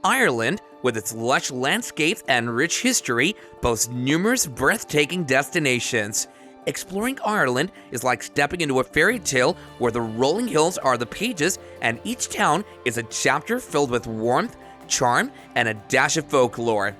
Ireland, with its lush landscapes and rich history, boasts numerous breathtaking destinations. Exploring Ireland is like stepping into a fairy tale where the rolling hills are the pages and each town is a chapter filled with warmth, charm, and a dash of folklore.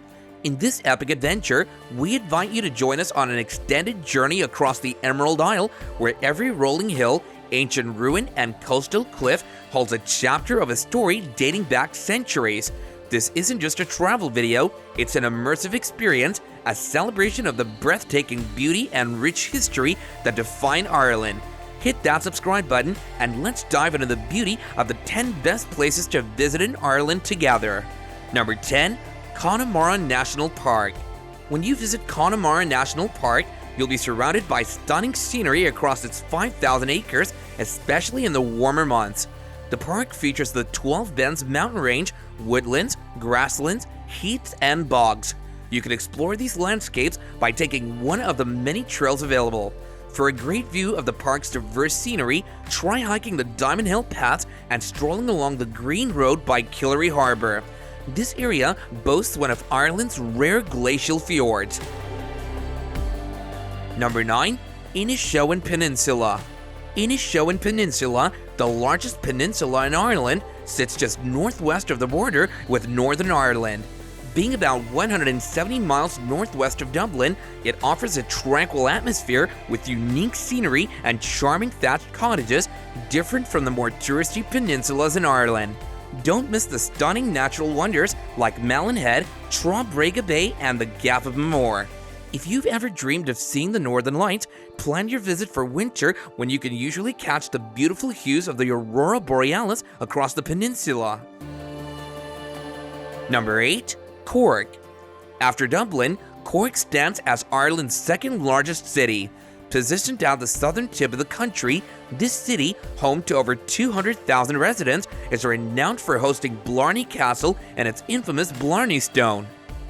In this epic adventure, we invite you to join us on an extended journey across the Emerald Isle, where every rolling hill, ancient ruin, and coastal cliff holds a chapter of a story dating back centuries. This isn't just a travel video, it's an immersive experience, a celebration of the breathtaking beauty and rich history that define Ireland. Hit that subscribe button and let's dive into the beauty of the 10 best places to visit in Ireland together. Number 10. Connemara National Park. When you visit Connemara National Park, you'll be surrounded by stunning scenery across its 5,000 acres, especially in the warmer months. The park features the 12 Bens mountain range, woodlands, grasslands, heaths, and bogs. You can explore these landscapes by taking one of the many trails available. For a great view of the park's diverse scenery, try hiking the Diamond Hill Paths and strolling along the Green Road by Killary Harbour. This area boasts one of Ireland's rare glacial fjords. Number 9. Inishowen Peninsula. Inishowen Peninsula, the largest peninsula in Ireland, sits just northwest of the border with Northern Ireland. Being about 170 miles northwest of Dublin, it offers a tranquil atmosphere with unique scenery and charming thatched cottages different from the more touristy peninsulas in Ireland. Don't miss the stunning natural wonders like Malin Head, Trombrega Bay, and the Gap of Moor. If you've ever dreamed of seeing the Northern Lights, plan your visit for winter when you can usually catch the beautiful hues of the Aurora Borealis across the peninsula. Number 8. Cork. After Dublin, Cork stands as Ireland's second largest city. Positioned at the southern tip of the country, this city, home to over 200,000 residents, is renowned for hosting Blarney Castle and its infamous Blarney Stone.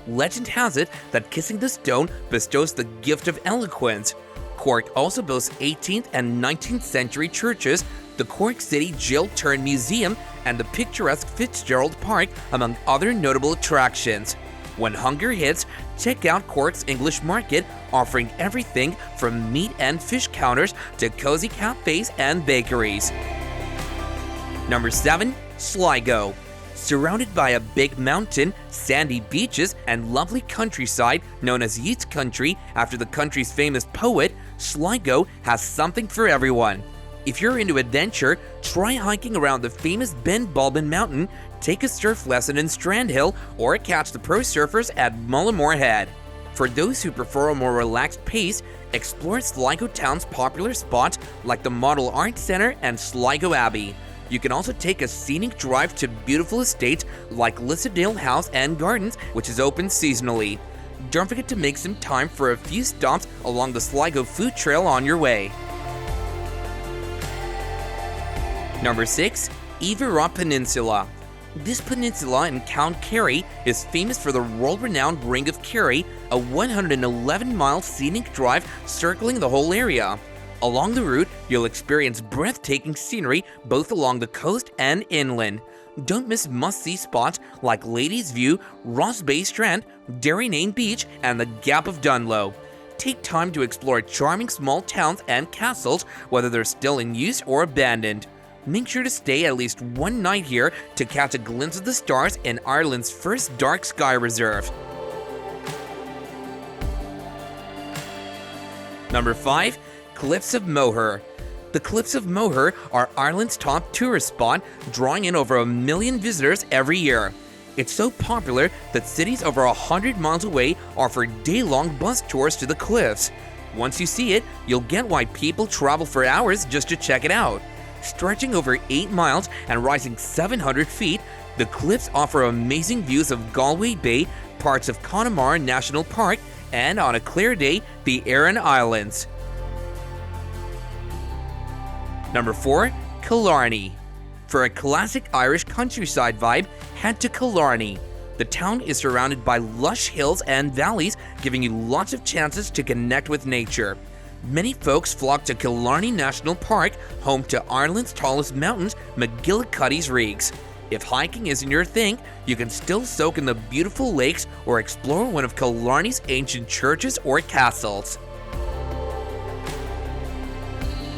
Legend has it that kissing the stone bestows the gift of eloquence. Cork also boasts 18th and 19th century churches, the Cork City Jail Turn Museum, and the picturesque Fitzgerald Park, among other notable attractions. When hunger hits, check out Cork's English Market, offering everything from meat and fish counters to cozy cafes and bakeries. Number 7. Sligo. Surrounded by a big mountain, sandy beaches, and lovely countryside known as Yeats Country after the country's famous poet, Sligo has something for everyone. If you're into adventure, try hiking around the famous Ben Bulben Mountain, take a surf lesson in Strandhill, or catch the pro surfers at Mullimore Head. For those who prefer a more relaxed pace, explore Sligo Town's popular spots like the Model Arts Centre and Sligo Abbey. You can also take a scenic drive to beautiful estates like Lissadale House and Gardens, which is open seasonally. Don't forget to make some time for a few stops along the Sligo Food Trail on your way. Number 6. Iveragh Peninsula. This peninsula in County Kerry is famous for the world-renowned Ring of Kerry, a 111-mile scenic drive circling the whole area. Along the route, you'll experience breathtaking scenery both along the coast and inland. Don't miss must-see spots like Ladies View, Ross Bay Strand, Derrynane Beach, and the Gap of Dunlow. Take time to explore charming small towns and castles, whether they're still in use or abandoned. Make sure to stay at least one night here to catch a glimpse of the stars in Ireland's first dark sky reserve. Number 5. Cliffs of Moher. The Cliffs of Moher are Ireland's top tourist spot, drawing in over 1 million visitors every year. It's so popular that cities over 100 miles away offer day-long bus tours to the cliffs. Once you see it, you'll get why people travel for hours just to check it out. Stretching over 8 miles and rising 700 feet, the cliffs offer amazing views of Galway Bay, parts of Connemara National Park, and on a clear day, the Aran Islands. Number 4. Killarney. For a classic Irish countryside vibe, head to Killarney. The town is surrounded by lush hills and valleys, giving you lots of chances to connect with nature. Many folks flock to Killarney National Park, home to Ireland's tallest mountains, McGillicuddy's Reeks. If hiking isn't your thing, you can still soak in the beautiful lakes or explore one of Killarney's ancient churches or castles.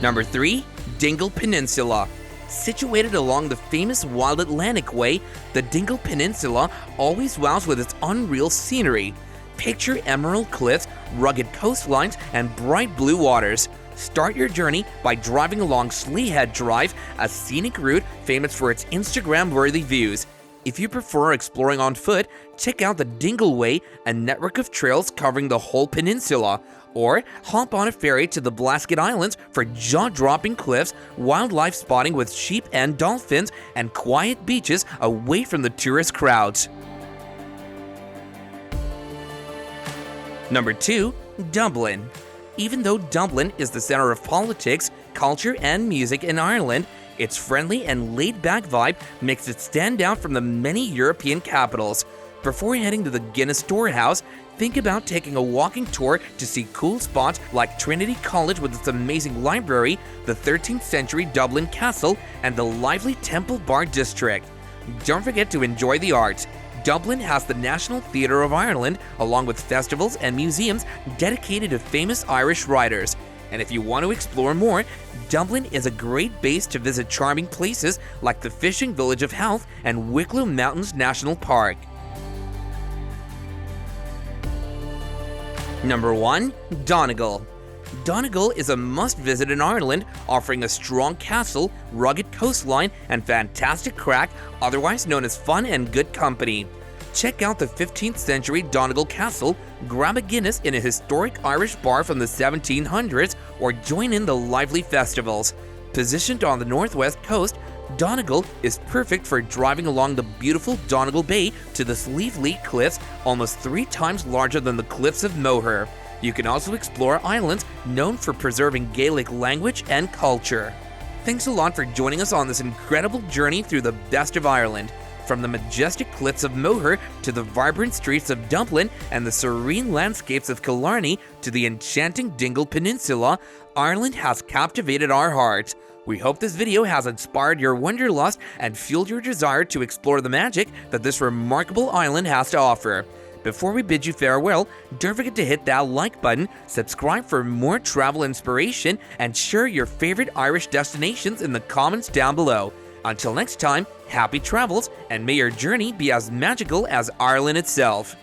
Number 3. Dingle Peninsula. Situated along the famous Wild Atlantic Way, the Dingle Peninsula always wows with its unreal scenery. Picture emerald cliffs, rugged coastlines, and bright blue waters. Start your journey by driving along Sleehead Drive, a scenic route famous for its Instagram-worthy views. If you prefer exploring on foot, check out the Dingle Way, a network of trails covering the whole peninsula. Or hop on a ferry to the Blasket Islands for jaw-dropping cliffs, wildlife spotting with sheep and dolphins, and quiet beaches away from the tourist crowds. Number 2. Dublin. Even though Dublin is the center of politics, culture, and music in Ireland, its friendly and laid-back vibe makes it stand out from the many European capitals. Before heading to the Guinness Storehouse, think about taking a walking tour to see cool spots like Trinity College with its amazing library, the 13th century Dublin Castle, and the lively Temple Bar District. Don't forget to enjoy the arts. Dublin has the National Theatre of Ireland, along with festivals and museums dedicated to famous Irish writers. And if you want to explore more, Dublin is a great base to visit charming places like the fishing village of Howth and Wicklow Mountains National Park. Number 1. Donegal. Donegal is a must-visit in Ireland, offering a strong castle, rugged coastline, and fantastic crack, otherwise known as fun and good company. Check out the 15th century Donegal Castle, grab a Guinness in a historic Irish bar from the 1700s, or join in the lively festivals. Positioned on the northwest coast, Donegal is perfect for driving along the beautiful Donegal Bay to the Slieve Cliffs, almost 3 times larger than the cliffs of Moher. You can also explore islands known for preserving Gaelic language and culture. Thanks a lot for joining us on this incredible journey through the best of Ireland. From the majestic cliffs of Moher to the vibrant streets of Dublin and the serene landscapes of Killarney to the enchanting Dingle Peninsula, Ireland has captivated our hearts. We hope this video has inspired your wanderlust and fueled your desire to explore the magic that this remarkable island has to offer. Before we bid you farewell, don't forget to hit that like button, subscribe for more travel inspiration, and share your favorite Irish destinations in the comments down below. Until next time, happy travels, and may your journey be as magical as Ireland itself.